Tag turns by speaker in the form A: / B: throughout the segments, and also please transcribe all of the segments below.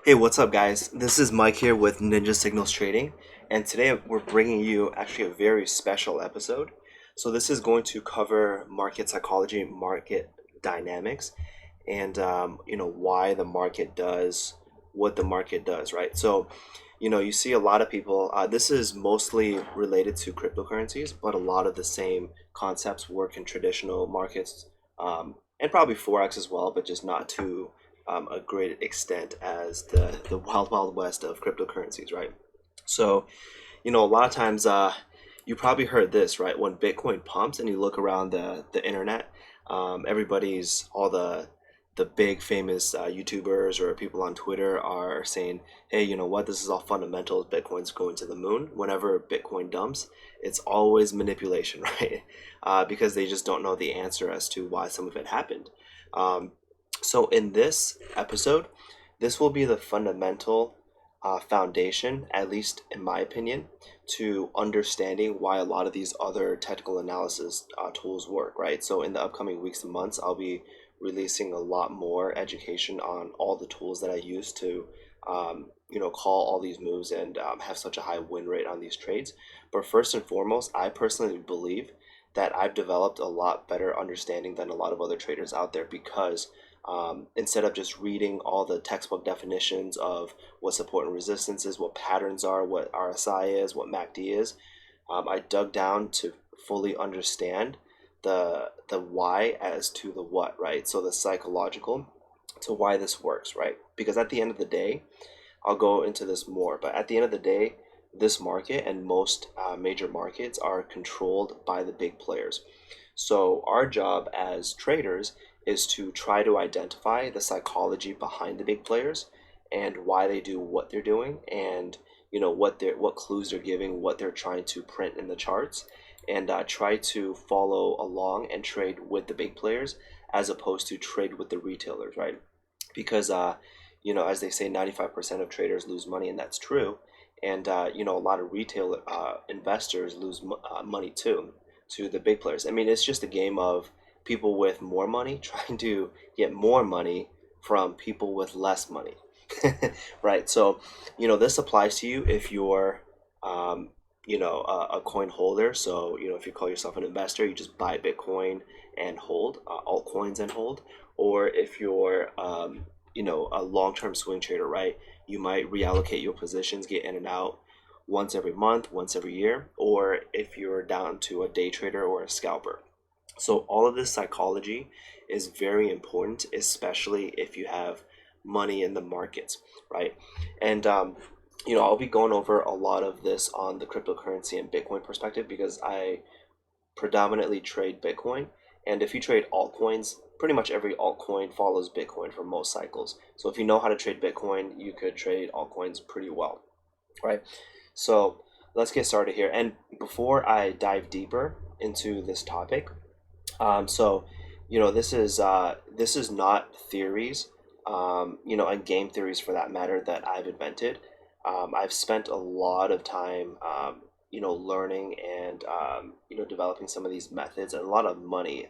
A: Hey, what's up, guys? This is Mike here with Ninja Signals Trading, and today we're bringing you actually a very special episode. So, this is going to cover market psychology, market dynamics, and why the market does what the market does, right? So, you see a lot of people. This is mostly related to cryptocurrencies, but a lot of the same concepts work in traditional markets, and probably forex as well, but just not to a great extent as the wild wild west of cryptocurrencies, right? So a lot of times you probably heard this, right? When Bitcoin pumps and you look around the internet, everybody's all the big famous YouTubers or people on Twitter are saying, hey, you know what, this is all fundamentals, Bitcoin's going to the moon. Whenever Bitcoin dumps, it's always manipulation, right? Because they just don't know the answer as to why some of it happened. um, so in this episode, this will be the fundamental foundation, at least in my opinion, to understanding why a lot of these other technical analysis tools work, right? So in the upcoming weeks and months, I'll be releasing a lot more education on all the tools that I use to, call all these moves and have such a high win rate on these trades. But first and foremost, I personally believe that I've developed a lot better understanding than a lot of other traders out there because instead of just reading all the textbook definitions of what support and resistance is, what patterns are, what RSI is, what MACD is, I dug down to fully understand the why as to the what, right? So the psychological to why this works, right? Because at the end of the day, I'll go into this more, but at the end of the day, this market and most major markets are controlled by the big players. So our job as traders is to try to identify the psychology behind the big players and why they do what they're doing, and what clues they're giving, what they're trying to print in the charts, and try to follow along and trade with the big players as opposed to trade with the retailers, right? Because as they say, 95% of traders lose money, and that's true. And a lot of retail investors lose money too to the big players. I mean, it's just a game of people with more money trying to get more money from people with less money. Right? So, this applies to you if you're a coin holder. So, if you call yourself an investor, you just buy Bitcoin and hold, altcoins and hold. Or if you're a long-term swing trader, right? You might reallocate your positions, get in and out once every month, once every year, or if you're down to a day trader or a scalper. So all of this psychology is very important, especially if you have money in the markets, right? And I'll be going over a lot of this on the cryptocurrency and Bitcoin perspective because I predominantly trade Bitcoin. And if you trade altcoins, pretty much every altcoin follows Bitcoin for most cycles. So if you know how to trade Bitcoin, you could trade altcoins pretty well, right? So let's get started here. And before I dive deeper into this topic, this is not theories, and game theories for that matter that I've invented. I've spent a lot of time, learning and developing some of these methods and a lot of money,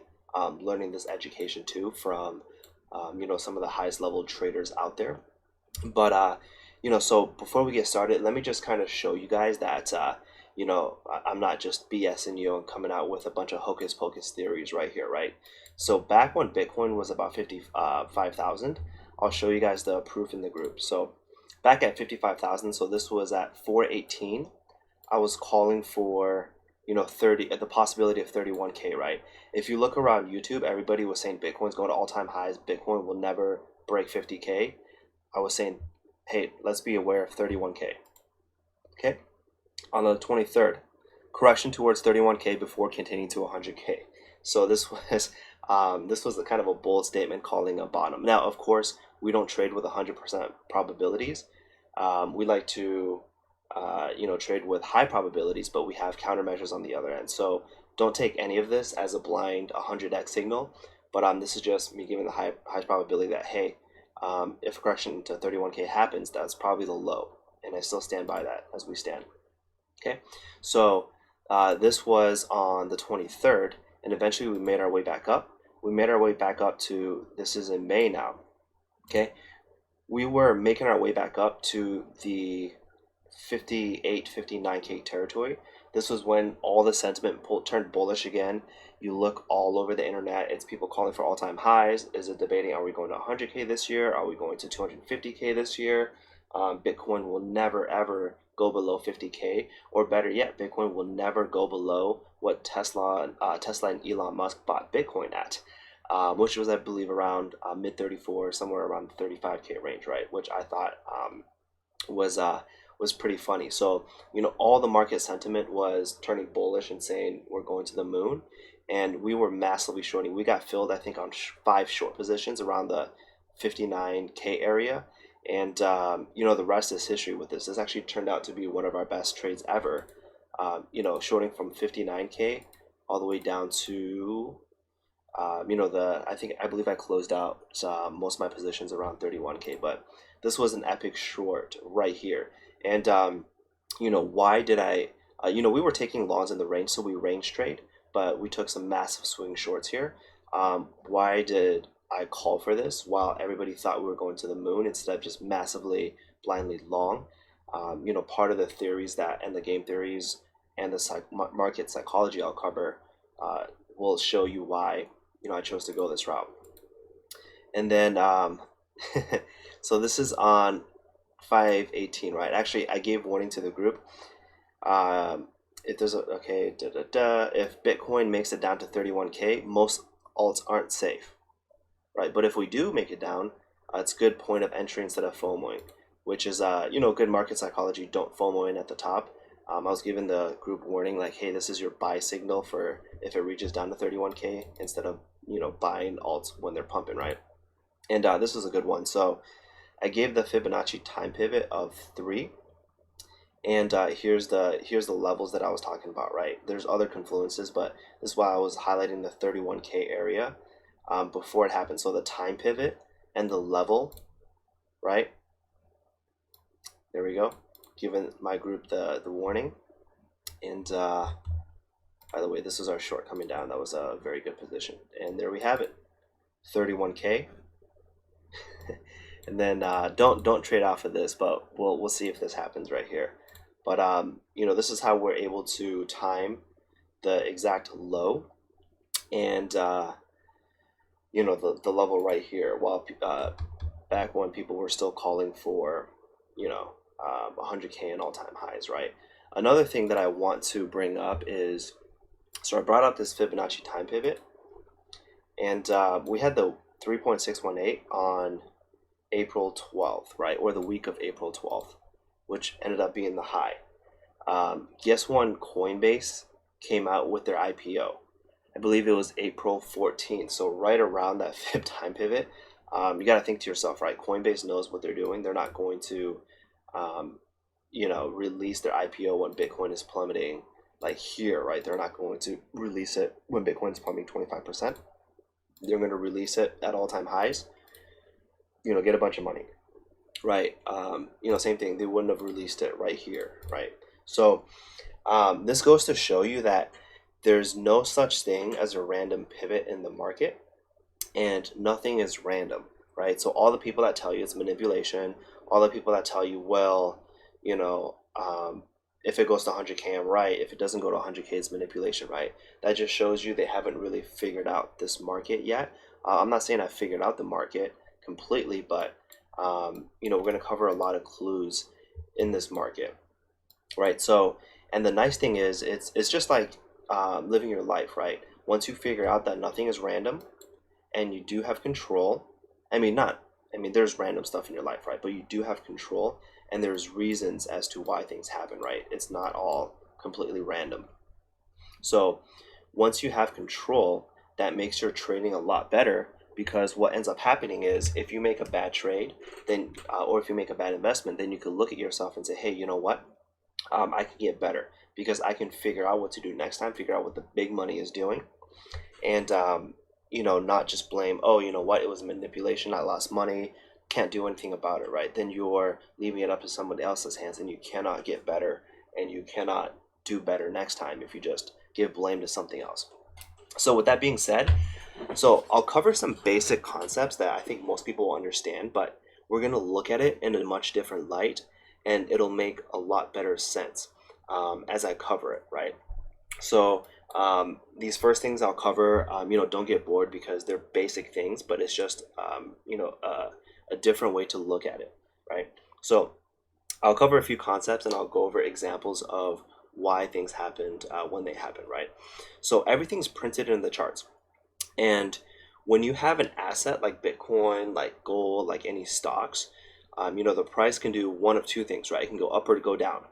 A: learning this education too from, some of the highest level traders out there. But so before we get started, let me just kind of show you guys that I'm not just BSing you and coming out with a bunch of hocus pocus theories right here, right? So back when Bitcoin was about 55,000, I'll show you guys the proof in the group. So back at 55,000, so this was at 418. I was calling for 30, the possibility of 31K, right? If you look around YouTube, everybody was saying Bitcoin's going to all-time highs, Bitcoin will never break 50K. I was saying, hey, let's be aware of 31K. Okay? On the 23rd, correction towards 31K before continuing to 100K. So this was a kind of a bold statement calling a bottom. Now, of course, we don't trade with 100% probabilities. We like to trade with high probabilities, but we have countermeasures on the other end. So don't take any of this as a blind 100x signal. But this is just me giving the high probability that, hey, if a correction to 31K happens, that's probably the low. And I still stand by that as we stand. Okay, so this was on the 23rd, and eventually we made our way back up. We made our way back up to, this is in May now. Okay, we were making our way back up to the 58, 59K territory. This was when all the sentiment turned bullish again. You look all over the internet, it's people calling for all-time highs. Is it debating, are we going to 100K this year? Are we going to 250K this year? Bitcoin will never ever go below 50K, or better yet, Bitcoin will never go below what Tesla and Elon Musk bought Bitcoin at, which was, I believe, around mid 34, somewhere around the 35K range, right? Which I thought was pretty funny. So, all the market sentiment was turning bullish and saying we're going to the moon, and we were massively shorting. We got filled, I think, on 5 short positions around the 59K area, and the rest is history with this. This actually turned out to be one of our best trades ever. Shorting from 59K all the way down to I believe I closed out most of my positions around 31K, but this was an epic short right here. And why did I? We were taking longs in the range, so we range trade, but we took some massive swing shorts here. Why did I call for this while everybody thought we were going to the moon instead of just massively blindly long? Part of the theories and the game theories and the market psychology I'll cover will show you why I chose to go this route. And then so this is on 518, right? Actually, I gave warning to the group. If there's if Bitcoin makes it down to 31K, most alts aren't safe, right? But if we do make it down, it's a good point of entry instead of FOMOing, which is good market psychology. Don't FOMO in at the top. I was giving the group warning, like, hey, this is your buy signal for if it reaches down to 31K, instead of buying alts when they're pumping, right? And this was a good one. So I gave the Fibonacci time pivot of 3, and here's the levels that I was talking about, right? There's other confluences, but this is why I was highlighting the 31K area before it happened. So the time pivot and the level, right? There we go. Giving my group the warning. And by the way, this was our short coming down. That was a very good position. And there we have it, 31K. And then don't trade off of this, but we'll see if this happens right here. But this is how we're able to time the exact low and the level right here, while back when people were still calling for 100K and all-time highs, right? Another thing that I want to bring up is, so I brought up this Fibonacci time pivot, and we had the 3.618 on April 12th, right? Or the week of April 12th, which ended up being the high. Guess when Coinbase came out with their IPO? I believe it was April 14th. So right around that Fib time pivot, you got to think to yourself, right? Coinbase knows what they're doing. They're not going to, release their IPO when Bitcoin is plummeting like here, right? They're not going to release it when Bitcoin is plummeting 25%. They're going to release it at all-time highs, get a bunch of money, right? Same thing. They wouldn't have released it right here, right? So this goes to show you that there's no such thing as a random pivot in the market, and nothing is random, right? So all the people that tell you it's manipulation, all the people that tell you, well, if it goes to 100K, I'm right. If it doesn't go to 100K, it's manipulation, right? That just shows you they haven't really figured out this market yet. I'm not saying I figured out the market completely, but we're going to cover a lot of clues in this market, right? So, and the nice thing is, it's just like living your life, right? Once you figure out that nothing is random, and you do have control. There's random stuff in your life, right? But you do have control, and there's reasons as to why things happen, right? It's not all completely random. So once you have control, that makes your trading a lot better, because what ends up happening is, if you make a bad trade, then or if you make a bad investment, then you can look at yourself and say, hey, you know what? I can get better, because I can figure out what to do next time, figure out what the big money is doing, and not just blame, oh, you know what, it was manipulation, I lost money, can't do anything about it, right? Then you're leaving it up to somebody else's hands, and you cannot get better, and you cannot do better next time if you just give blame to something else. So with that being said, so I'll cover some basic concepts that I think most people will understand, but we're going to look at it in a much different light, and it'll make a lot better sense as I cover it, right? So these first things I'll cover, don't get bored because they're basic things, but it's just, a different way to look at it, right? So I'll cover a few concepts and I'll go over examples of why things happened when they happen, right? So everything's printed in the charts. And when you have an asset like Bitcoin, like gold, like any stocks, the price can do one of two things, right? It can go up or go down.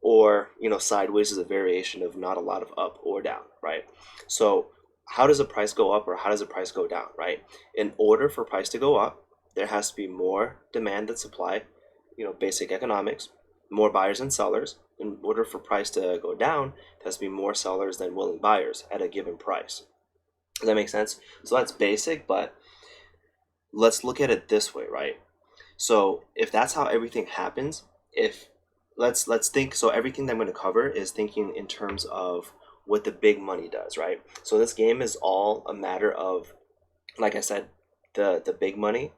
A: Or, sideways is a variation of not a lot of up or down, right? So how does the price go up or how does the price go down, right? In order for price to go up, there has to be more demand than supply, basic economics, more buyers than sellers. In order for price to go down, there has to be more sellers than willing buyers at a given price. Does that make sense? So that's basic, but let's look at it this way, right? So if that's how everything happens, if let's think, so everything that I'm going to cover is thinking in terms of what the big money does, right? So this game is all a matter of, like I said, the big money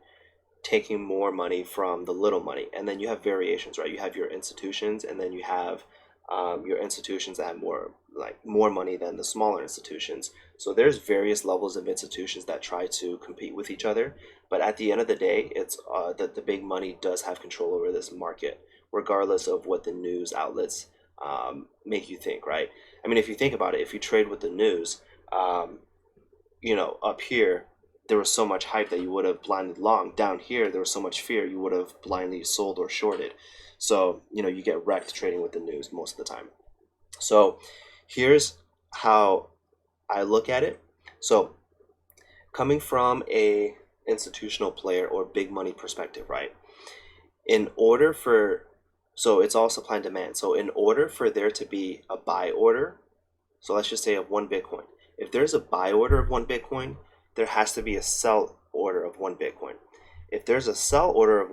A: taking more money from the little money, and then you have variations, right? You have your institutions, and then you have your institutions that have more money than the smaller institutions. So there's various levels of institutions that try to compete with each other, but at the end of the day, it's that the big money does have control over this market, regardless of what the news outlets make you think, right? I mean, if you think about it, if you trade with the news, up here there was so much hype that you would have blindly long. Down here, there was so much fear you would have blindly sold or shorted. So, you get wrecked trading with the news most of the time. So, here's how I look at it. So, coming from a institutional player or big money perspective, right? So it's all supply and demand. So in order for there to be a buy order, so let's just say of 1 Bitcoin. If there's a buy order of 1 Bitcoin, there has to be a sell order of 1 Bitcoin. If there's a sell order of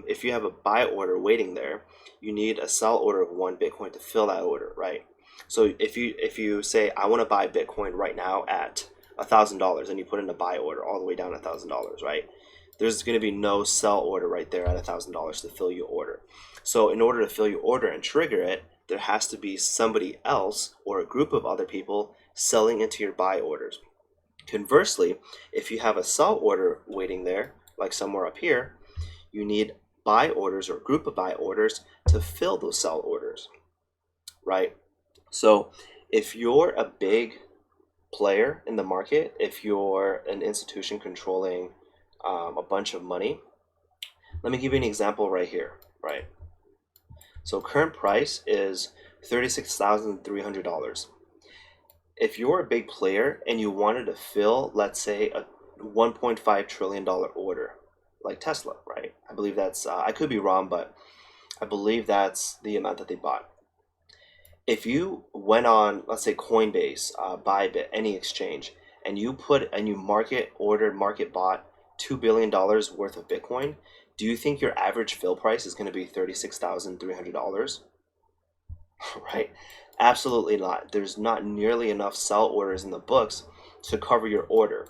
A: if you have a buy order waiting there, you need a sell order of 1 Bitcoin to fill that order, right? So if you say I want to buy Bitcoin right now at $1,000 and you put in a buy order all the way down to $1,000, right? There's going to be no sell order right there at $1,000 to fill your order. So in order to fill your order and trigger it, there has to be somebody else or a group of other people selling into your buy orders. Conversely, if you have a sell order waiting there, like somewhere up here, you need buy orders or a group of buy orders to fill those sell orders, right? So if you're a big player in the market, if you're an institution controlling a bunch of money, let me give you an example right here, right? So current price is $36,300. If you're a big player and you wanted to fill, let's say, a $1.5 trillion order, like Tesla, right? I believe that's, I could be wrong, but I believe that's the amount that they bought. If you went on, let's say Coinbase, Bybit, any exchange, and you market bought $2 billion worth of Bitcoin, do you think your average fill price is going to be $36,300? Right? Absolutely not. There's not nearly enough sell orders in the books to cover your order.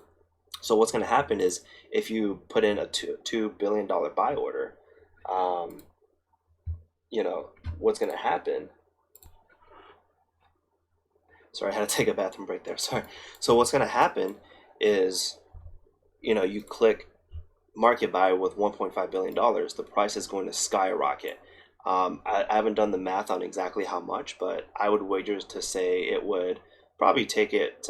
A: So what's going to happen is if you put in a $2 billion buy order, what's going to happen? Sorry, I had to take a bathroom break there. Sorry. So what's going to happen is, you click market buy with $1.5 billion, the price is going to skyrocket. I haven't done the math on exactly how much, but I would wager to say it would probably take it,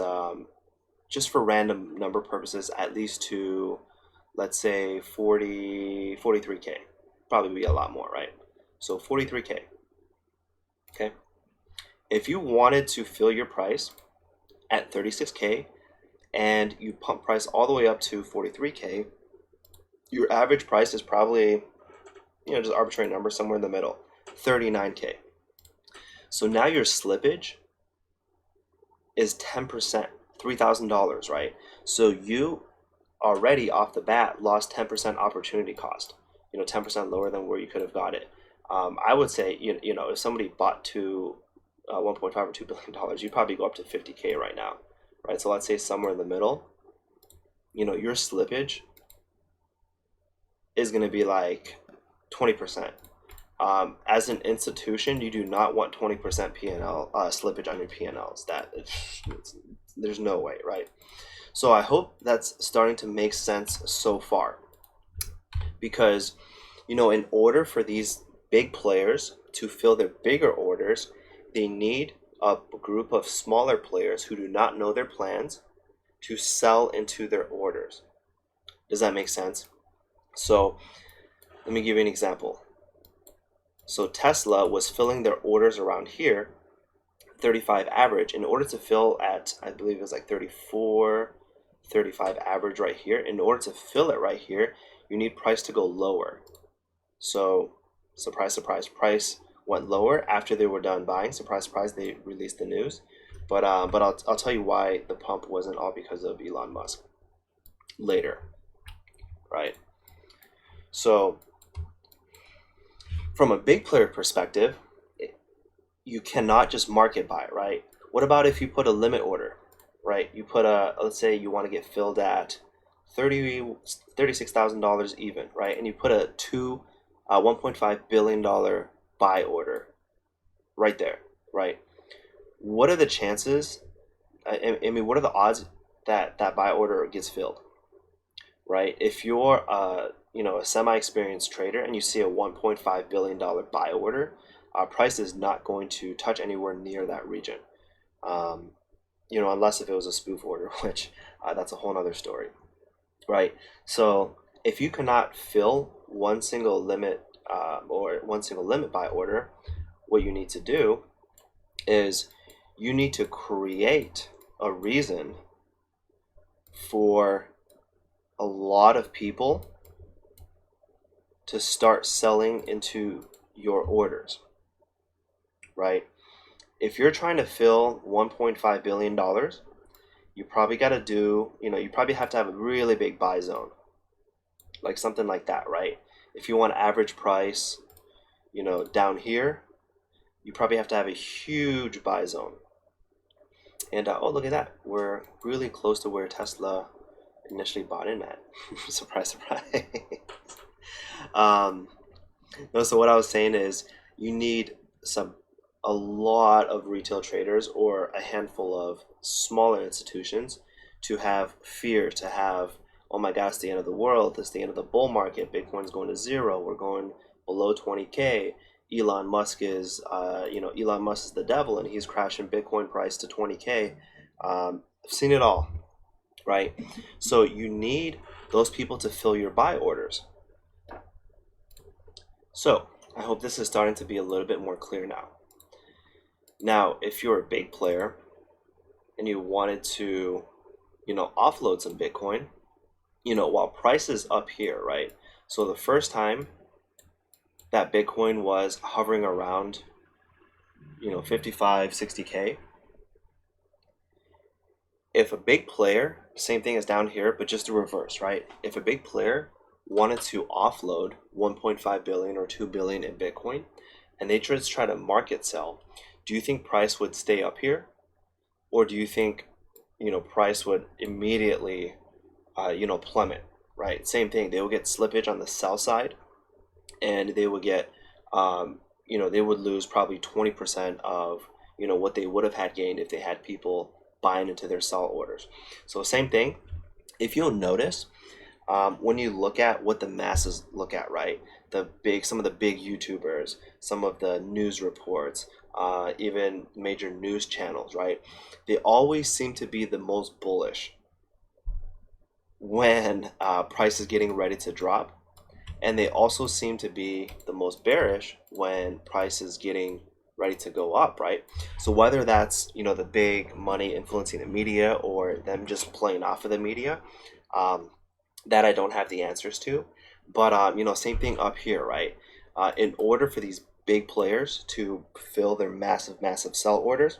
A: just for random number purposes, at least to, let's say, 43K. Probably be a lot more, right? So 43K. Okay. If you wanted to fill your price at 36K and you pump price all the way up to 43K, your average price is probably, just arbitrary number somewhere in the middle, 39K. So now your slippage is 10%, $3,000, right? So you already off the bat lost 10% opportunity cost, 10% lower than where you could have got it. I would say, if somebody bought to 1.5 or $2 billion, you'd probably go up to 50K right now, right? So let's say somewhere in the middle, your slippage is going to be like 20%. As an institution, you do not want 20% P&L slippage on your P&Ls. There's no way, right? So I hope that's starting to make sense so far, because in order for these big players to fill their bigger orders, they need a group of smaller players who do not know their plans to sell into their orders. Does that make sense? So let me give you an example. So Tesla was filling their orders around here, 35 average. In order to fill at, I believe it was like 34, 35 average right here, in order to fill it right here, you need price to go lower. So surprise, surprise, price went lower after they were done buying. Surprise, surprise, they released the news. But I'll tell you why the pump wasn't all because of Elon Musk later, right? So from a big player perspective, you cannot just market buy, right? What about if you put a limit order, right? You put let's say you want to get filled at $36,000 even, right? And you put a $1.5 billion buy order right there, right? What are the chances? I mean, what are the odds that that buy order gets filled, right? If you're a semi-experienced trader and you see a $1.5 billion buy order, price is not going to touch anywhere near that region, unless if it was a spoof order, which that's a whole nother story, right? So if you cannot fill one single limit buy order, what you need to do is you need to create a reason for a lot of people to start selling into your orders, right? If you're trying to fill $1.5 billion, you probably got to do, you probably have to have a really big buy zone, like something like that, right? If you want average price, down here, you probably have to have a huge buy zone. And oh, look at that. We're really close to where Tesla initially bought in at. Surprise, surprise. No, so what I was saying is you need a lot of retail traders or a handful of smaller institutions to have fear, to have, oh my God, it's the end of the world, it's the end of the bull market, Bitcoin's going to zero, we're going below 20K. Elon Musk is the devil and he's crashing Bitcoin price to 20K. I've seen it all, right? So you need those people to fill your buy orders. So I hope this is starting to be a little bit more clear now. Now, if you're a big player and you wanted to, offload some Bitcoin, while price is up here, right? So the first time that Bitcoin was hovering around, 55, 60K, if a big player, same thing as down here, but just the reverse, right? If a big player wanted to offload 1.5 billion or 2 billion in Bitcoin and they just try to market sell, do you think price would stay up here? Or do you think, price would immediately, plummet, right? Same thing, they will get slippage on the sell side and they would get, they would lose probably 20% of, what they would have had gained if they had people buying into their sell orders. So same thing, if you'll notice, when you look at what the masses look at, right? Some of the big YouTubers, some of the news reports, even major news channels, right? They always seem to be the most bullish when price is getting ready to drop. And they also seem to be the most bearish when price is getting ready to go up, right? So whether that's, the big money influencing the media or them just playing off of the media, that I don't have the answers to. But, same thing up here, right? In order for these big players to fill their massive, massive sell orders,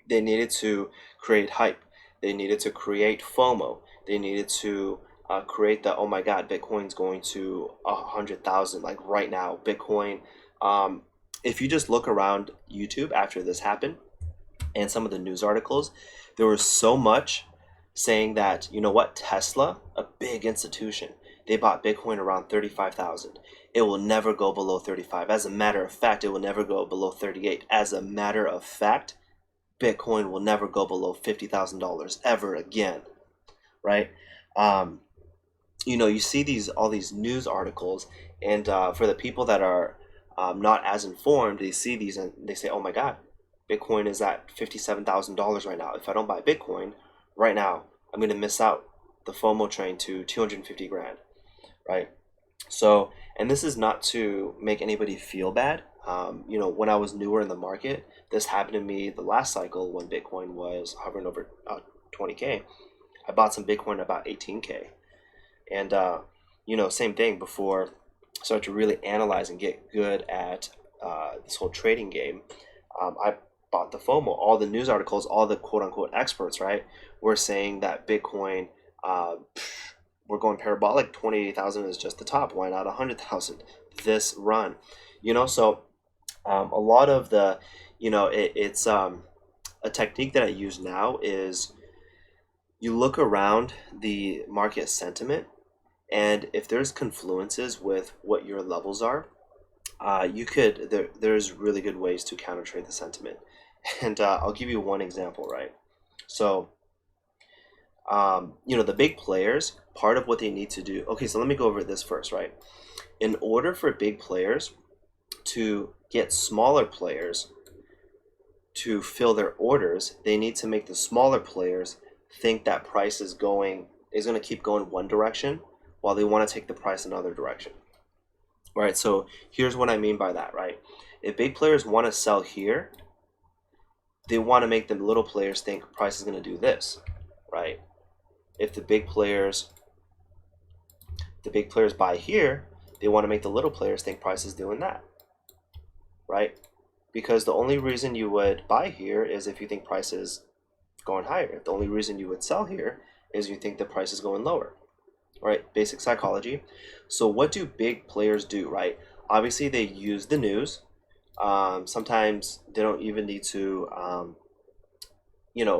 A: they needed to create hype. They needed to create FOMO. They needed to create the, oh my God, Bitcoin's going to 100,000, like right now, Bitcoin. If you just look around YouTube after this happened and some of the news articles, there was so much saying that, Tesla, a big institution, They bought Bitcoin around 35,000. It will never go below 35. As a matter of fact, it will never go below 38. As a matter of fact, Bitcoin will never go below $50,000 ever again, right? Um, you see all these news articles, and for the people that are not as informed, they see these and they say, "Oh my God, Bitcoin is at $57,000 right now. If I don't buy Bitcoin right now, I'm going to miss out the FOMO train to 250 grand." Right? So, and this is not to make anybody feel bad. When I was newer in the market, this happened to me the last cycle when Bitcoin was hovering over 20K. I bought some Bitcoin about 18K. And, same thing before I started to really analyze and get good at this whole trading game. I bought the FOMO. All the news articles, all the quote unquote experts, right, were saying that Bitcoin, we're going parabolic. 28,000 is just the top. Why not 100,000 this run? So a lot of the, it's a technique that I use now is you look around the market sentiment, and if there's confluences with what your levels are, there's really good ways to counter trade the sentiment. And I'll give you one example, right? So, the big players, part of what they need to do. Okay, so let me go over this first, right? In order for big players to get smaller players to fill their orders, they need to make the smaller players think that price is going to keep going one direction while they want to take the price another direction. Right? So here's what I mean by that, right? If big players want to sell here, they want to make the little players think price is going to do this, right? If the big players buy here, they want to make the little players think price is doing that, right? Because the only reason you would buy here is if you think price is going higher. The only reason you would sell here is you think the price is going lower, right? Basic psychology. So what do big players do, right? Obviously, they use the news. Sometimes they don't even need to,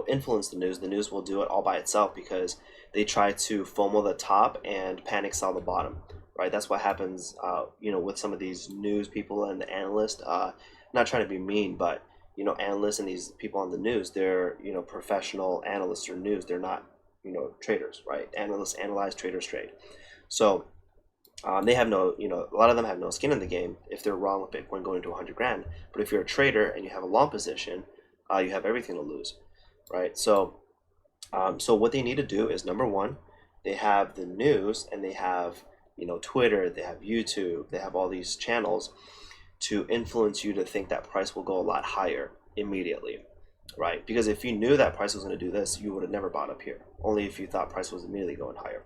A: influence the news. The news will do it all by itself because they try to FOMO the top and panic sell the bottom, right? That's what happens, with some of these news people and the analysts. Not trying to be mean, but analysts and these people on the news, they're professional analysts or news. They're not traders, right? Analysts analyze, traders trade. So they have no, a lot of them have no skin in the game if they're wrong with Bitcoin going to 100 grand. But if you're a trader and you have a long position, you have everything to lose, right? So what they need to do is, number one, they have the news and they have Twitter, they have YouTube, they have all these channels to influence you to think that price will go a lot higher immediately, right? Because if you knew that price was going to do this, you would have never bought up here. Only if you thought price was immediately going higher.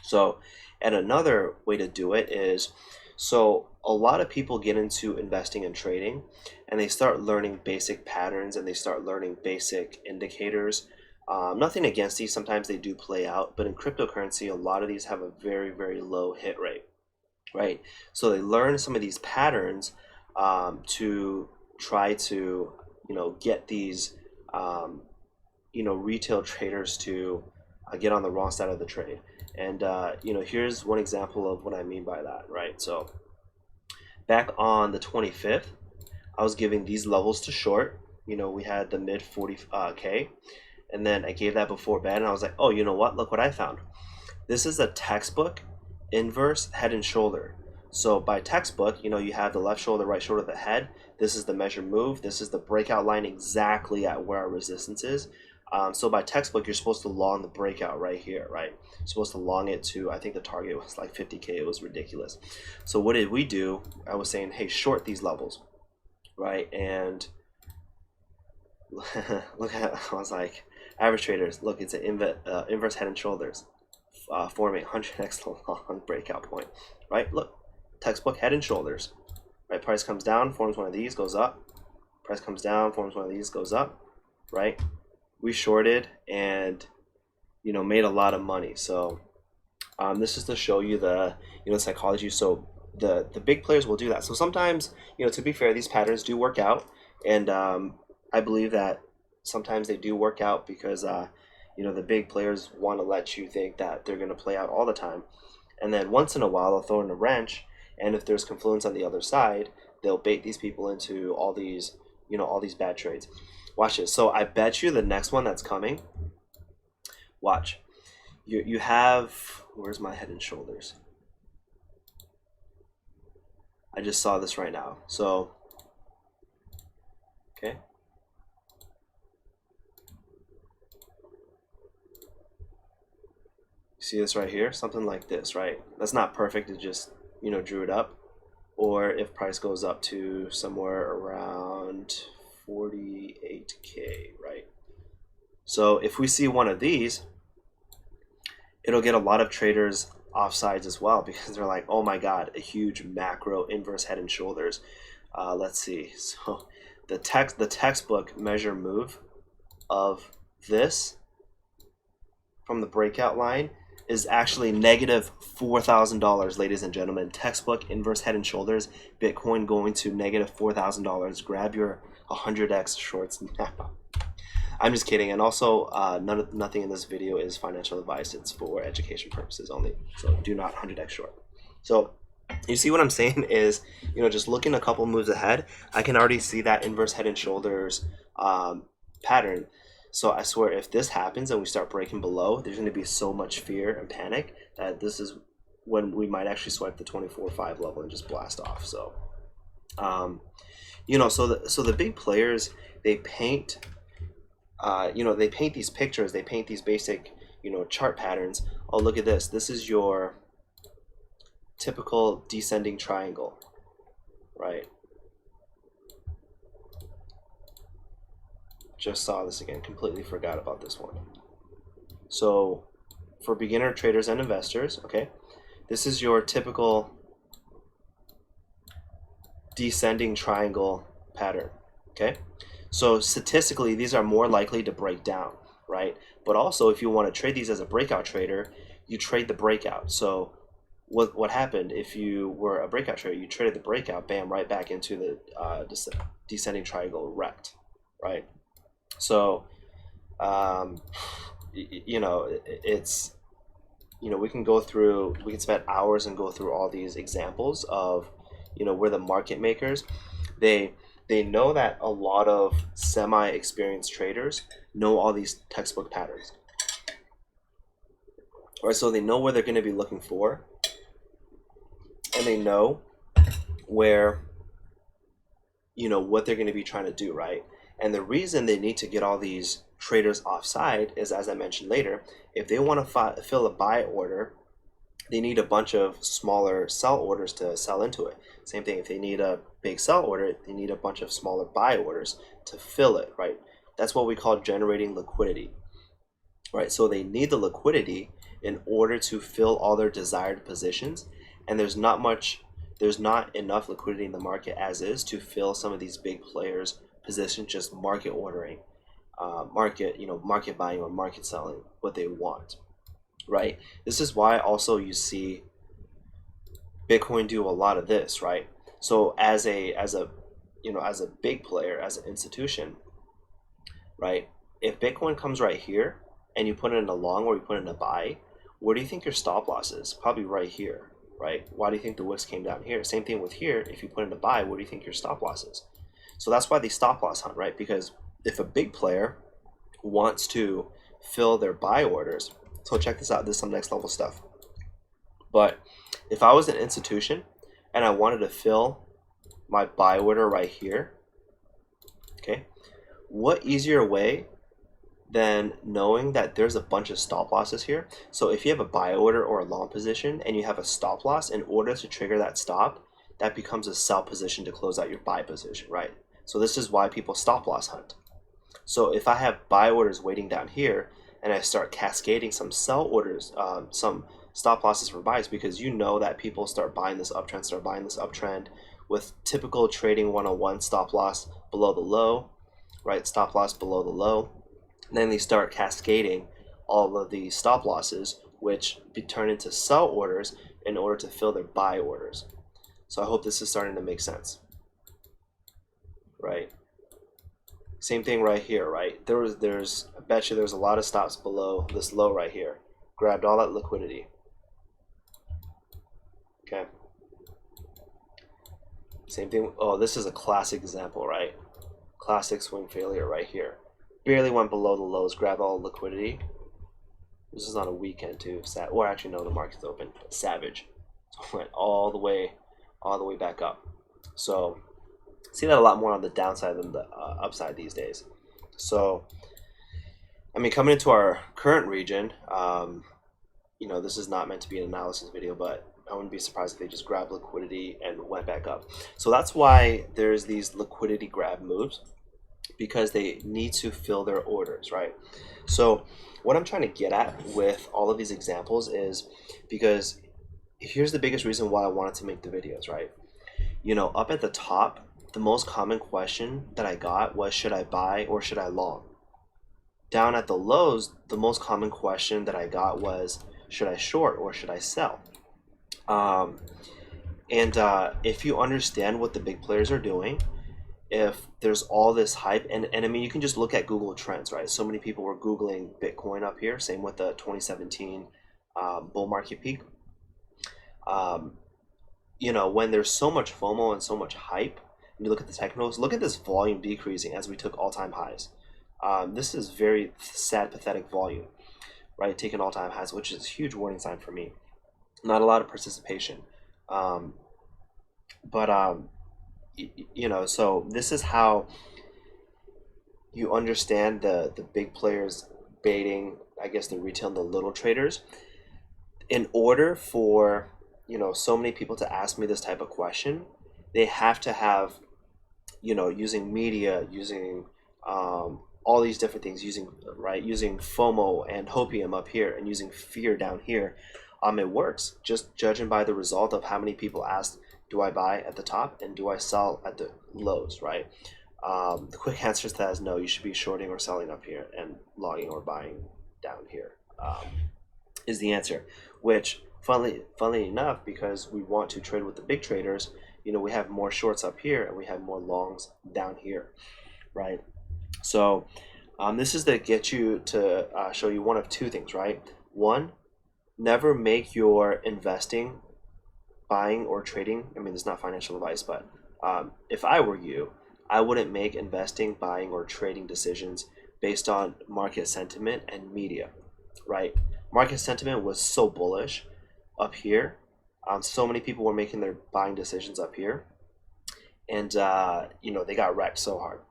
A: So, and another way to do it is, so a lot of people get into investing and trading and they start learning basic patterns and they start learning basic indicators. Nothing against these, sometimes they do play out, but in cryptocurrency, a lot of these have a very, very low hit rate, right? So they learn some of these patterns to try to, get these, retail traders to get on the wrong side of the trade. And, here's one example of what I mean by that, right? So back on the 25th, I was giving these levels to short. We had the mid 40K. And then I gave that before bed, and I was like, oh, you know what? Look what I found. This is a textbook inverse head and shoulder. So by textbook, you have the left shoulder, right shoulder, the head. This is the measure move. This is the breakout line exactly at where our resistance is. So by textbook, you're supposed to long the breakout right here, right? You're supposed to long it to, I think the target was like 50K. It was ridiculous. So what did we do? I was saying, hey, short these levels, right? And look at, I was like, average traders, look, it's an inverse head and shoulders forming 100x long breakout point, right? Look, textbook head and shoulders, right? Price comes down, forms one of these, goes up. Price comes down, forms one of these, goes up, right? We shorted and made a lot of money. So this is to show you the psychology. So the big players will do that. So sometimes to be fair, these patterns do work out, and I believe that sometimes they do work out because the big players want to let you think that they're going to play out all the time. And then once in a while, they'll throw in a wrench. And if there's confluence on the other side, they'll bait these people into all these, all these bad trades. Watch this. So I bet you the next one that's coming, watch. You have, where's my head and shoulders? I just saw this right now. So, okay. See this right here? Something like this, right? That's not perfect. It just, drew it up. Or if price goes up to somewhere around 48K, right? So if we see one of these, it'll get a lot of traders offsides as well, because they're like, oh my God, a huge macro inverse head and shoulders. Let's see. So the textbook measure move of this from the breakout line is actually negative $4,000, ladies and gentlemen. Textbook inverse head and shoulders, Bitcoin going to negative $4,000. Grab your 100x shorts now. I'm just kidding. And also, nothing in this video is financial advice. It's for education purposes only. So do not 100x short. So you see what I'm saying is, just looking a couple moves ahead, I can already see that inverse head and shoulders pattern. So I swear, if this happens and we start breaking below, there's going to be so much fear and panic that this is when we might actually swipe the 24.5 level and just blast off. So, so the big players, they paint, they paint these pictures, they paint these basic, chart patterns. Oh, look at this. This is your typical descending triangle, right? Just saw this again, completely forgot about this one. So for beginner traders and investors, okay, this is your typical descending triangle pattern, okay? So statistically, these are more likely to break down, right? But also, if you want to trade these as a breakout trader, you trade the breakout. So what happened if you were a breakout trader? You traded the breakout, bam, right back into the descending triangle wrecked, right? So, it's, we can spend hours and go through all these examples of, where the market makers, they know that a lot of semi-experienced traders know all these textbook patterns. All right, so they know where they're going to be looking for, and they know where, what they're going to be trying to do, right? And the reason they need to get all these traders offside is, as I mentioned later, if they want to fill a buy order, they need a bunch of smaller sell orders to sell into it. Same thing, if they need a big sell order, they need a bunch of smaller buy orders to fill it, right? That's what we call generating liquidity, right? So they need the liquidity in order to fill all their desired positions, and there's not enough liquidity in the market as is to fill some of these big players' positions just market ordering, market buying or market selling what they want, right? This is why also you see Bitcoin do a lot of this, right? So as a big player, as an institution, right? If Bitcoin comes right here and you put it in a long or you put it in a buy, where do you think your stop loss is? Probably right here, right? Why do you think the wicks came down here? Same thing with here. If you put in a buy, where do you think your stop loss is? So that's why they stop loss hunt, right? Because if a big player wants to fill their buy orders, so check this out, this is some next level stuff. But if I was an institution and I wanted to fill my buy order right here, okay, what easier way than knowing that there's a bunch of stop losses here? So if you have a buy order or a long position and you have a stop loss, in order to trigger that stop, that becomes a sell position to close out your buy position, right? So this is why people stop loss hunt. So if I have buy orders waiting down here and I start cascading some sell orders, some stop losses for buys, because that people start buying this uptrend, with typical trading 101 stop loss below the low, right? Stop loss below the low. And then they start cascading all of these stop losses, which be turned into sell orders in order to fill their buy orders. So I hope this is starting to make sense, right? Same thing right here, right? I bet you there's a lot of stops below this low right here. Grabbed all that liquidity. Same thing. Oh, this is a classic example, right? Classic swing failure right here. Barely went below the lows, grabbed all the liquidity. This is on a weekend too. Or actually, no, the market's open. Savage. So went all the way back up. So see that a lot more on the downside than the upside these days. So, I mean, coming into our current region, you know, this is not meant to be an analysis video, but I wouldn't be surprised if they just grabbed liquidity and went back up. So that's why there's these liquidity grab moves, because they need to fill their orders, right? So what I'm trying to get at with all of these examples is, because here's the biggest reason why I wanted to make the videos, right? You know, up at the top, the most common question that I got was, should I buy or should I long? Down at the lows, the most common question that I got was, should I short or should I sell? If you understand what the big players are doing, if there's all this hype, and I mean, you can just look at Google Trends, right? So many people were Googling Bitcoin up here, same with the 2017 bull market peak. You know, when there's so much FOMO and so much hype, and you look at the technos, look at this volume decreasing as we took all-time highs. This is very sad, pathetic volume, right? Taking all-time highs, which is a huge warning sign for me. Not a lot of participation. You know, so this is how you understand the big players baiting, I guess, the retail and the little traders. In order for, you know, so many people to ask me this type of question, they have to have, you know, using media, using all these different things, using FOMO and hopium up here and using fear down here. It works, just judging by the result of how many people asked, do I buy at the top and do I sell at the lows, right? The quick answer to that is no. You should be shorting or selling up here and longing or buying down here, is the answer. Which, funnily enough, because we want to trade with the big traders, you know, we have more shorts up here and we have more longs down here, right? So this is to get you to show you one of two things, right? One, never make your investing, buying or trading, I mean, it's not financial advice, but if I were you, I wouldn't make investing, buying or trading decisions based on market sentiment and media, right? Market sentiment was so bullish up here. So many people were making their buying decisions up here, and you know, they got wrecked so hard.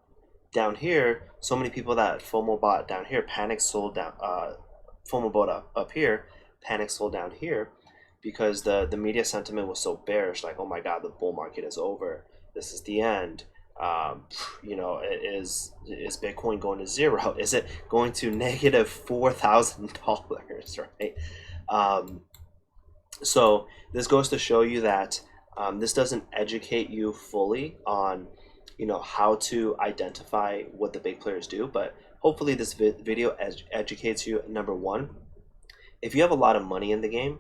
A: Down here, so many people that FOMO bought down here, panic sold down, FOMO bought up here, panic sold down here, because the media sentiment was so bearish, like, oh my god, the bull market is over, this is the end. You know, is Bitcoin going to zero? Is it going to negative $4,000, right? So this goes to show you that this doesn't educate you fully on, you know, how to identify what the big players do, but hopefully this video educates you. Number one, if you have a lot of money in the game,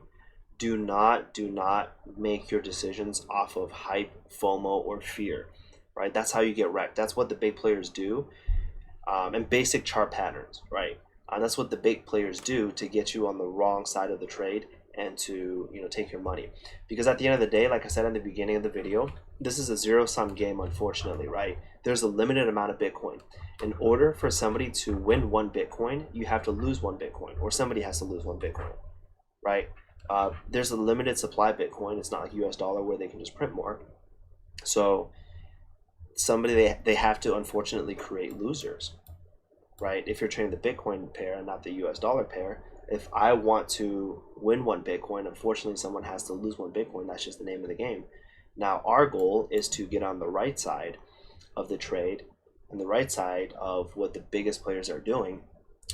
A: do not make your decisions off of hype, FOMO, or fear, right? That's how you get wrecked. That's what the big players do, and basic chart patterns, right? That's what the big players do to get you on the wrong side of the trade and to, you know, take your money. Because at the end of the day, like I said in the beginning of the video, this is a zero-sum game, unfortunately, right? There's a limited amount of Bitcoin. In order for somebody to win one Bitcoin, you have to lose one Bitcoin, or somebody has to lose one Bitcoin, right? There's a limited supply of Bitcoin. It's not like US dollar where they can just print more. So somebody, they have to unfortunately create losers, right? If you're trading the Bitcoin pair and not the US dollar pair, if I want to win one Bitcoin, unfortunately someone has to lose one Bitcoin. That's just the name of the game. Now our goal is to get on the right side of the trade and the right side of what the biggest players are doing.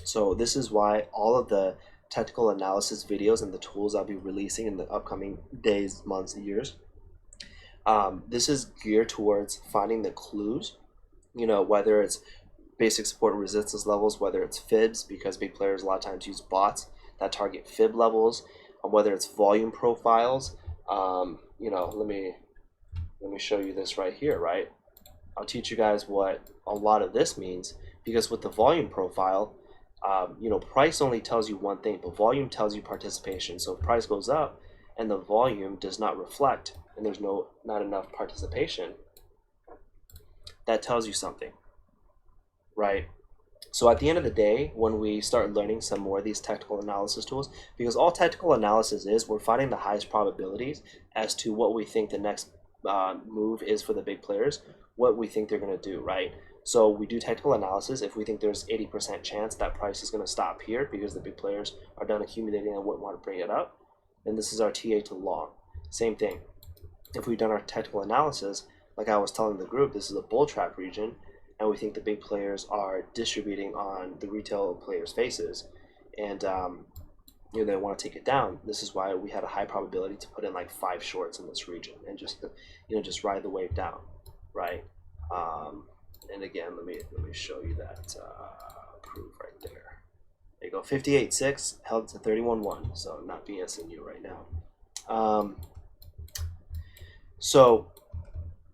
A: So this is why all of the technical analysis videos and the tools I'll be releasing in the upcoming days, months, and years, this is geared towards finding the clues, you know, whether it's basic support and resistance levels, whether it's fibs, because big players a lot of times use bots that target fib levels, whether it's volume profiles. You know, let me show you this right here, right? I'll teach you guys what a lot of this means, because with the volume profile, you know, price only tells you one thing, but volume tells you participation. So if price goes up and the volume does not reflect and there's not enough participation, that tells you something, right? So at the end of the day, when we start learning some more of these technical analysis tools, because all technical analysis is, we're finding the highest probabilities as to what we think the next move is for the big players, what we think they're going to do, right? So we do technical analysis if we think there's 80% chance that price is going to stop here because the big players are done accumulating and wouldn't want to bring it up, then this is our TA to long. Same thing. If we've done our technical analysis, like I was telling the group, this is a bull trap region, and we think the big players are distributing on the retail players' faces, and they want to take it down. This is why we had a high probability to put in like 5 shorts in this region and just ride the wave down, right? And again, let me show you that proof right there. There you go, 58.6 held to 31.1, so not BSing you right now. So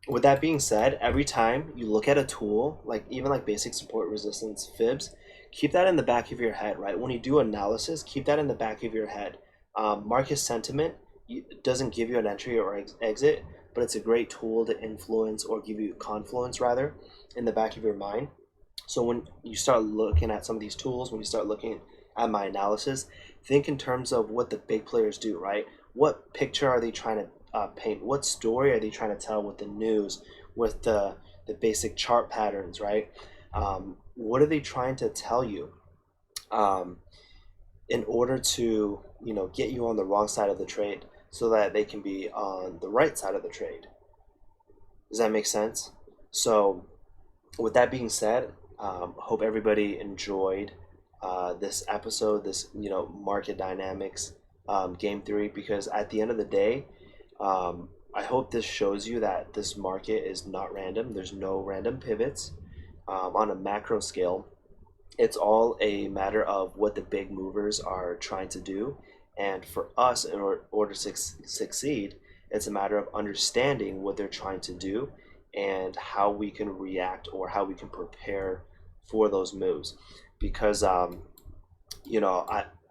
A: with that being said, every time you look at a tool, like even like basic support resistance fibs, keep that in the back of your head, right? When you do analysis, keep that in the back of your head. Market sentiment doesn't give you an entry or exit, but it's a great tool to influence or give you confluence rather in the back of your mind. So when you start looking at some of these tools, when you start looking at my analysis, think in terms of what the big players do, right? What picture are they trying to paint? What story are they trying to tell with the news, with the basic chart patterns, right? What are they trying to tell you in order to get you on the wrong side of the trade so that they can be on the right side of the trade? Does that make sense? So with that being said, hope everybody enjoyed this episode, this market dynamics game theory, because at the end of the day, I hope this shows you that this market is not random. There's no random pivots on a macro scale. It's all a matter of what the big movers are trying to do, and for us, in order to succeed, it's a matter of understanding what they're trying to do and how we can react or how we can prepare for those moves. Because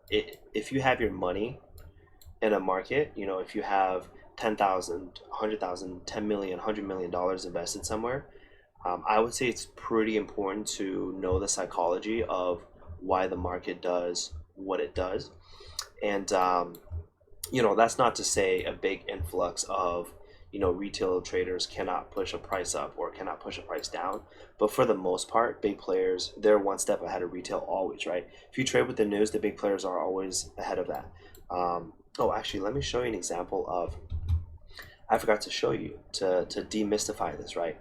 A: if you have your money in a market, if you have 10,000, 100,000, 10 million, $100 million invested somewhere, I would say it's pretty important to know the psychology of why the market does what it does. And that's not to say a big influx of retail traders cannot push a price up or cannot push a price down, but for the most part, big players, they're one step ahead of retail always, right? If you trade with the news, the big players are always ahead of that. Actually, let me show you an example of, I forgot to show you to demystify this, right?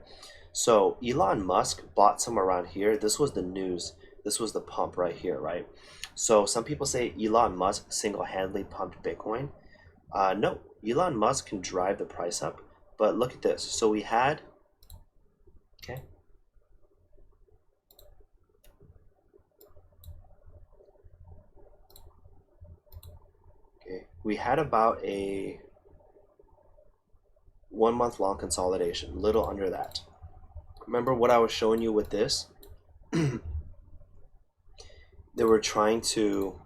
A: So Elon Musk bought some around here. This was the news. This was the pump right here, right? So some people say Elon Musk single-handedly pumped Bitcoin. No, Elon Musk can drive the price up, but look at this. So we had, okay, we had about a 1 month long consolidation, little under that. Remember what I was showing you with this? They were trying to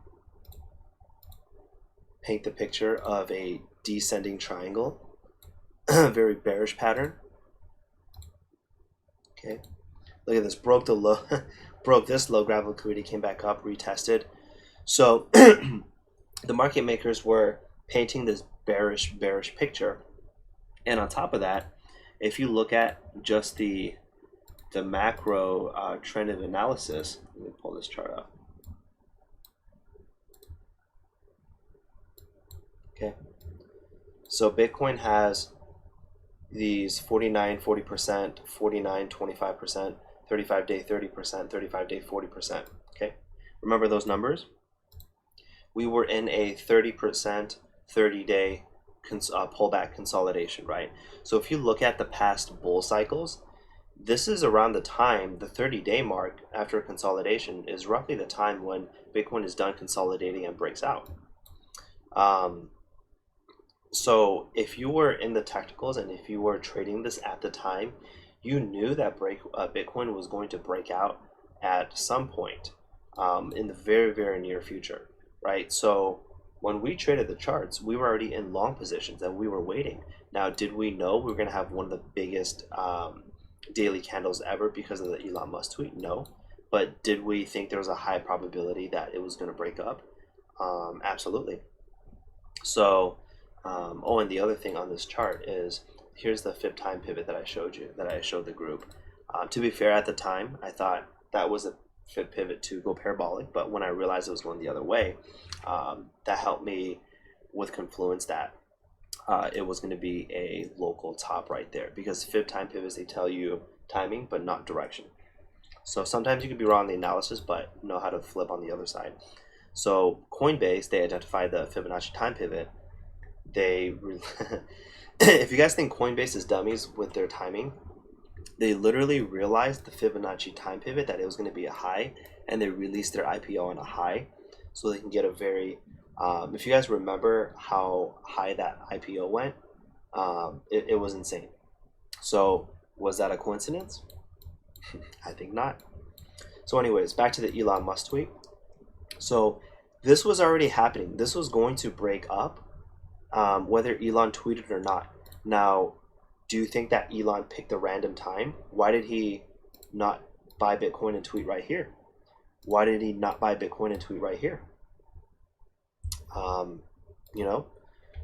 A: paint the picture of a descending triangle, very bearish pattern. Okay, look at this, broke the low, broke this low, grabbed liquidity, came back up, retested. So the market makers were painting this bearish picture, and on top of that, if you look at just the macro trend of analysis, let me pull this chart up. Okay, so Bitcoin has these 49, 40%, 49, 25%, 35-day 30%, 35-day 40%. Okay, remember those numbers? We were in a 30%, 30-day pullback consolidation, right? So if you look at the past bull cycles, this is around the time, the 30-day mark after a consolidation is roughly the time when Bitcoin is done consolidating and breaks out. So if you were in the technicals and if you were trading this at the time, you knew that Bitcoin was going to break out at some point in the very, very near future, right? So When we traded the charts, we were already in long positions and we were waiting. Now, did we know we were going to have one of the biggest daily candles ever because of the Elon Musk tweet? No. But did we think there was a high probability that it was going to break up? Absolutely. So, oh, and the other thing on this chart is here's the fib time pivot that I showed you, that I showed the group. To be fair, at the time, I thought that was a fib pivot to go parabolic, but when I realized it was going the other way, that helped me with confluence that it was going to be a local top right there, because fib time pivots, they tell you timing but not direction. So sometimes you could be wrong in the analysis, but know how to flip on the other side. So Coinbase, they identified the Fibonacci time pivot. They if you guys think Coinbase is dummies with their timing, they literally realized the Fibonacci time pivot that it was going to be a high, and they released their IPO on a high, so they can get a very if you guys remember how high that IPO went, it was insane. So was that a coincidence? I think not. So anyways, back to the Elon Musk tweet. So this was already happening. This was going to break up, whether Elon tweeted or not. Now, do you think that Elon picked a random time? Why did he not buy Bitcoin and tweet right here? Why did he not buy Bitcoin and tweet right here? You know,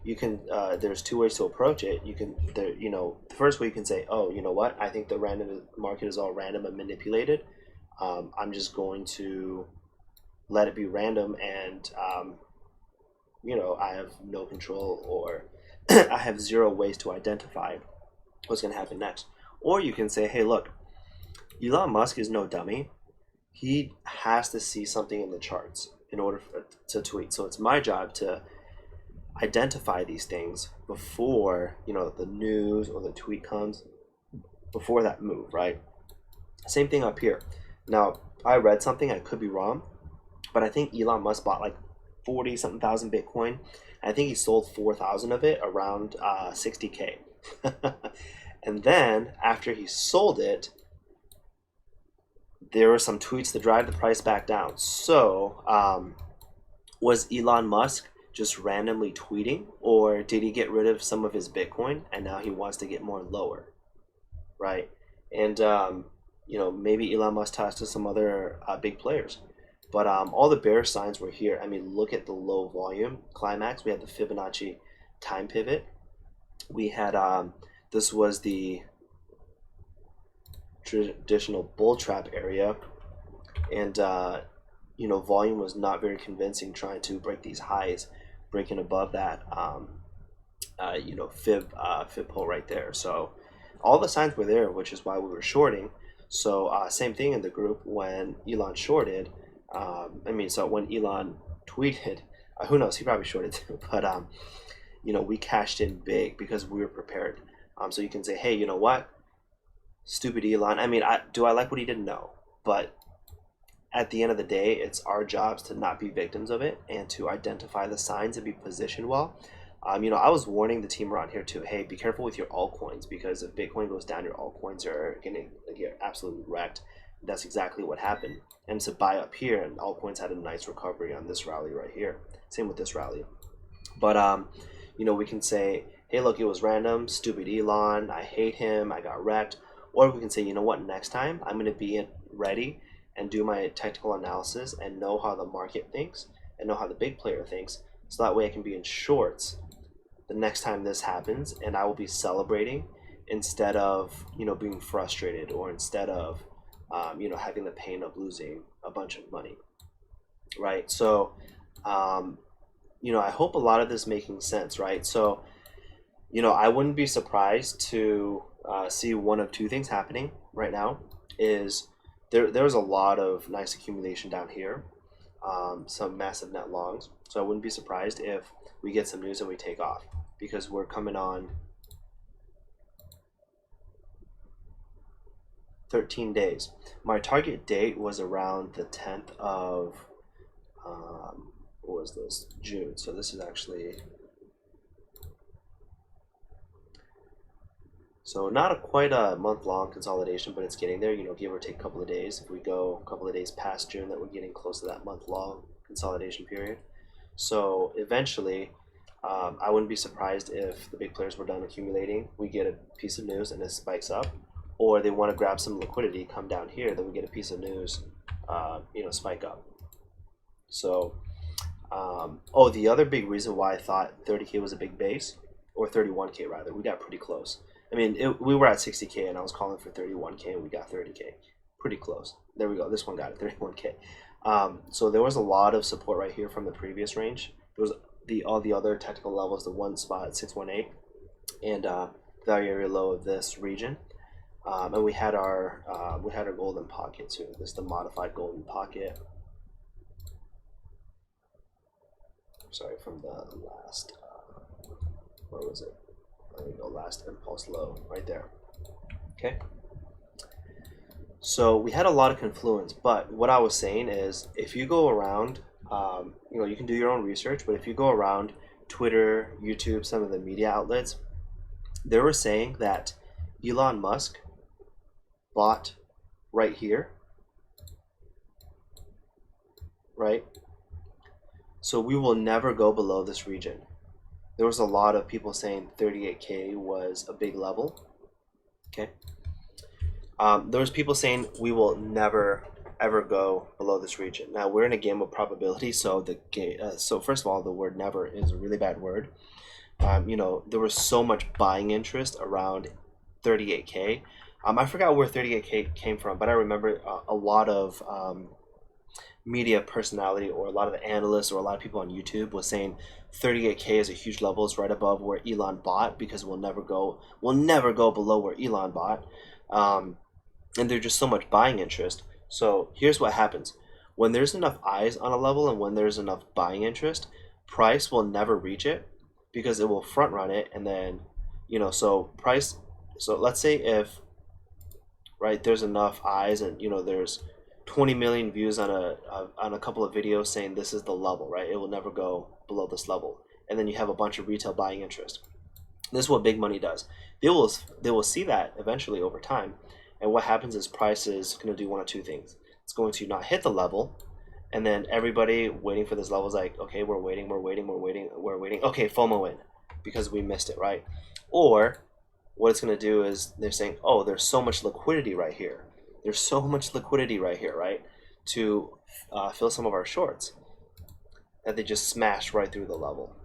A: you can. There's two ways to approach it. You can, the first way you can say, oh, you know what? I think the random market is all random and manipulated. I'm just going to let it be random, and I have no control, or I have zero ways to identify what's going to happen next. Or you can say, hey, look, Elon Musk is no dummy. He has to see something in the charts in order to tweet. So it's my job to identify these things before the news or the tweet comes, before that move, right? Same thing up here. Now, I read something, I could be wrong, but I think Elon Musk bought like 40 something thousand Bitcoin. I think he sold 4,000 of it around 60K. And then after he sold it, there were some tweets to drive the price back down. So was Elon Musk just randomly tweeting, or did he get rid of some of his Bitcoin and now he wants to get more lower, right? And maybe Elon Musk ties to some other big players. But all the bear signs were here. I mean, look at the low volume climax. We had the Fibonacci time pivot. We had this was the traditional bull trap area, and volume was not very convincing trying to break these highs, breaking above that fib pull right there. So all the signs were there, which is why we were shorting. So same thing in the group when Elon shorted. So when Elon tweeted, who knows, he probably shorted too, but we cashed in big because we were prepared. So you can say, hey, you know what, stupid Elon. I mean, do I like what he did? No, but at the end of the day, it's our jobs to not be victims of it and to identify the signs and be positioned well. I was warning the team around here too, hey, be careful with your altcoins, because if Bitcoin goes down, your altcoins are going to get absolutely wrecked. That's exactly what happened. And to buy up here, and altcoins had a nice recovery on this rally right here. Same with this rally. But we can say, hey, look, it was random, stupid Elon, I hate him, I got wrecked. Or we can say, you know what, next time I'm going to be ready and do my technical analysis and know how the market thinks and know how the big player thinks, so that way I can be in shorts the next time this happens, and I will be celebrating instead of being frustrated, or instead of having the pain of losing a bunch of money, right? So I hope a lot of this making sense, right? So I wouldn't be surprised to see one of two things happening right now. Is there's a lot of nice accumulation down here, some massive net longs. So I wouldn't be surprised if we get some news and we take off, because we're coming on 13 days. My target date was around the 10th of what was this, June. So this is actually, so not quite a month-long consolidation, but it's getting there, give or take a couple of days. If we go a couple of days past June, that we're getting close to that month-long consolidation period. So eventually, I wouldn't be surprised if the big players were done accumulating. We get a piece of news and it spikes up, or they want to grab some liquidity, come down here, then we get a piece of news, spike up. So, oh, the other big reason why I thought 30K was a big base, or 31K rather, we got pretty close. I mean, we were at 60K and I was calling for 31K and we got 30K. Pretty close. There we go. This one got it, 31K. So there was a lot of support right here from the previous range. There was all the other technical levels, the one spot at 618 and value area low of this region. And we had our golden pocket too. This is the modified golden pocket. Sorry, from the last, where was it? There we go, last impulse low, right there. Okay. So we had a lot of confluence, but what I was saying is, if you go around, you can do your own research, but if you go around Twitter, YouTube, some of the media outlets, they were saying that Elon Musk bought right here, right? So we will never go below this region. There was a lot of people saying 38K was a big level. Okay. There was people saying we will never ever go below this region. Now we're in a game of probability, so so first of all, the word "never" is a really bad word. There was so much buying interest around 38K. I forgot where 38K came from, but I remember a lot of media personality or a lot of the analysts or a lot of people on YouTube was saying 38K is a huge level. It's right above where Elon bought because we'll never go below where Elon bought. And there's just so much buying interest. So here's what happens. When there's enough eyes on a level and when there's enough buying interest, price will never reach it because it will front run it. And then, so let's say if, right, there's enough eyes and, there's 20 million views on a couple of videos saying this is the level, right? It will never go below this level. And then you have a bunch of retail buying interest. This is what big money does. They will see that eventually over time. And what happens is price is going to do one of two things. It's going to not hit the level, and then everybody waiting for this level is like, okay, we're waiting. Okay, FOMO in because we missed it, right? Or what it's going to do is they're saying, oh, there's so much liquidity right here. There's so much liquidity right here, right? To fill some of our shorts that they just smashed right through the level.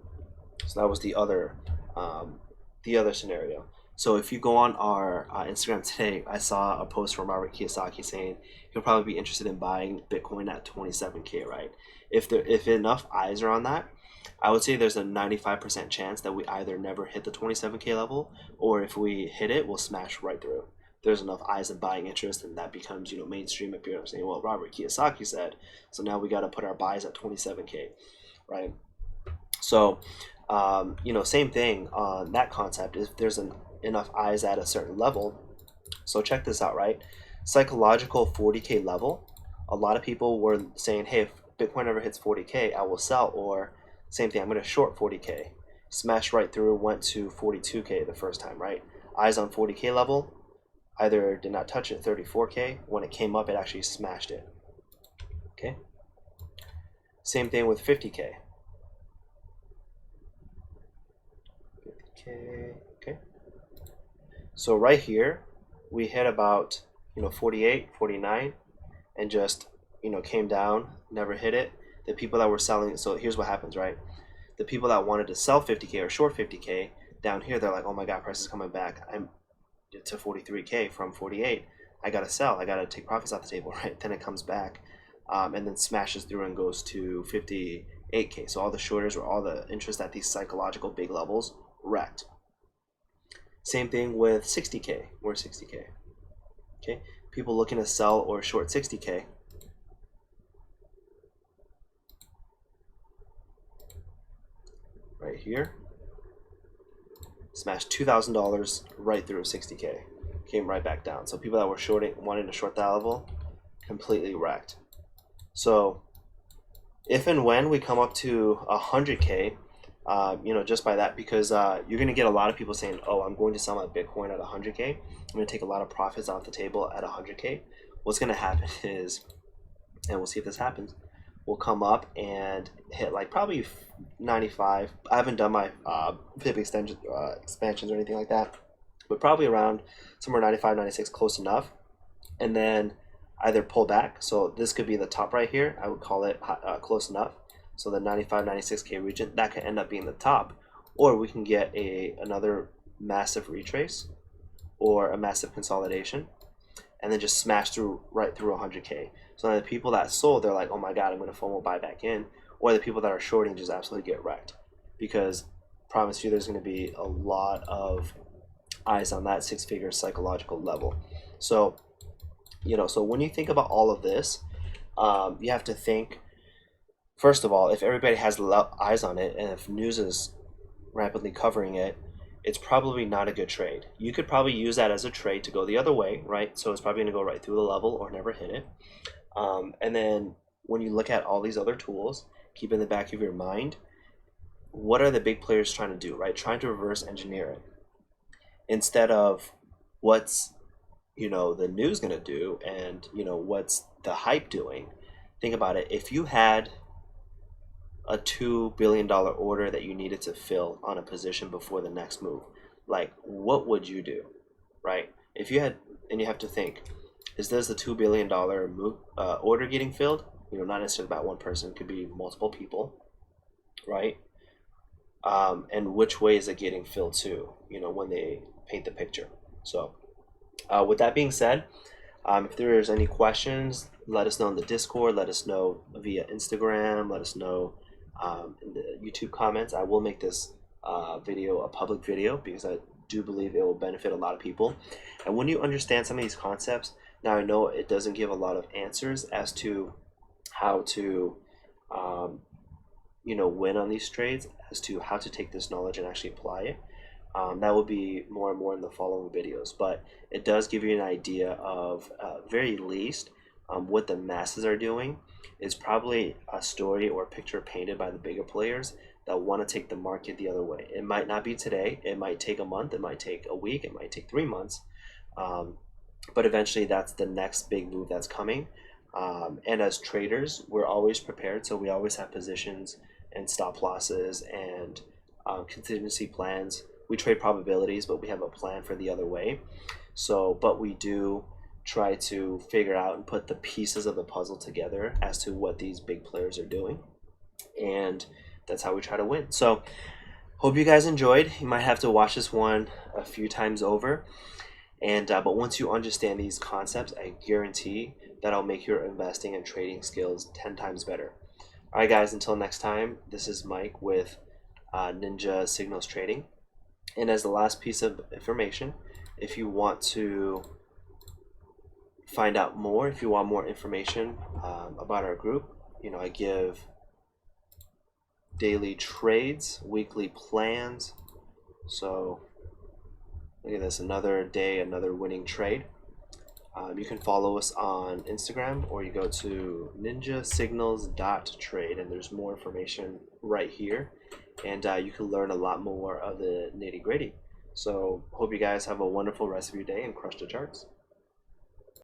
A: So that was the other scenario. So if you go on our Instagram today, I saw a post from Robert Kiyosaki saying he'll probably be interested in buying Bitcoin at 27K, right? If enough eyes are on that, I would say there's a 95% chance that we either never hit the 27K level, or if we hit it, we'll smash right through. There's enough eyes and buying interest, and that becomes mainstream. If you're saying, well, Robert Kiyosaki said, so now we got to put our buys at 27K, right? So, same thing on that concept. If there's enough eyes at a certain level, so check this out, right? Psychological 40K level. A lot of people were saying, hey, if Bitcoin ever hits 40K, I will sell, or same thing, I'm going to short 40K. Smashed right through, went to 42K the first time, right? Eyes on 40K level, either did not touch it, 34K. When it came up, it actually smashed it. Okay. Same thing with 50K. 50K. Okay. So right here, we hit about 48, 49, and just came down, never hit it. The people that were selling, so here's what happens, right? The people that wanted to sell 50K or short 50K down here, they're like, oh my god, price is coming back. I'm to 43K from 48. I gotta sell. I gotta take profits off the table, right? Then it comes back, and then smashes through and goes to 58K. So all the shorters or all the interest at these psychological big levels wrecked. Same thing with 60K. We're 60K. Okay, people looking to sell or short 60K. Right here, smashed $2,000 right through 60K, came right back down. So people that were shorting, wanting to short that level, completely wrecked. So if and when we come up to 100K, just by that, because you're going to get a lot of people saying, oh, I'm going to sell my Bitcoin at 100K. I'm going to take a lot of profits off the table at 100K. What's going to happen is, and we'll see if this happens, will come up and hit like probably 95. I haven't done my fib expansions or anything like that, but probably around somewhere 95, 96, close enough. And then either pull back. So this could be the top right here. I would call it close enough. So the 95, 96K region, that could end up being the top. Or we can get another massive retrace or a massive consolidation and then just smash through right through 100K. So the people that sold, they're like, oh my God, I'm going to FOMO buy back in. Or the people that are shorting just absolutely get wrecked. Because promise you there's going to be a lot of eyes on that six-figure psychological level. So, so when you think about all of this, you have to think, first of all, if everybody has eyes on it and if news is rapidly covering it, it's probably not a good trade. You could probably use that as a trade to go the other way, right? So it's probably going to go right through the level or never hit it. And then when you look at all these other tools, keep in the back of your mind, what are the big players trying to do, right? Trying to reverse engineer it instead of what's the news going to do and what's the hype doing. Think about it. If you had a $2 billion order that you needed to fill on a position before the next move, like what would you do, right? If you had, and you have to think, is this the $2 billion move, order getting filled? Not necessarily about one person, it could be multiple people, right? And which way is it getting filled to, when they paint the picture. So with that being said, if there's any questions, let us know in the Discord, let us know via Instagram, let us know in the YouTube comments. I will make this video a public video because I do believe it will benefit a lot of people. And when you understand some of these concepts, now I know it doesn't give a lot of answers as to how to win on these trades, as to how to take this knowledge and actually apply it. That will be more and more in the following videos, but it does give you an idea of, very least, what the masses are doing is probably a story or a picture painted by the bigger players that want to take the market the other way. It might not be today, it might take a month, it might take a week, it might take 3 months, but eventually that's the next big move that's coming. And as traders, we're always prepared, so we always have positions and stop losses and contingency plans. We trade probabilities, but we have a plan for the other way. So, but we do try to figure out and put the pieces of the puzzle together as to what these big players are doing. And that's how we try to win. So, hope you guys enjoyed. You might have to watch this one a few times over. And but once you understand these concepts, I guarantee that'll make your investing and trading skills 10 times better. All right, guys, until next time, this is Mike with Ninja Signals Trading. And as the last piece of information, if you want to find out more, if you want more information about our group, I give daily trades, weekly plans. So look at this, another day, another winning trade. You can follow us on Instagram, or you go to ninjasignals.trade, and there's more information right here. And you can learn a lot more of the nitty gritty. So hope you guys have a wonderful rest of your day and crush the charts.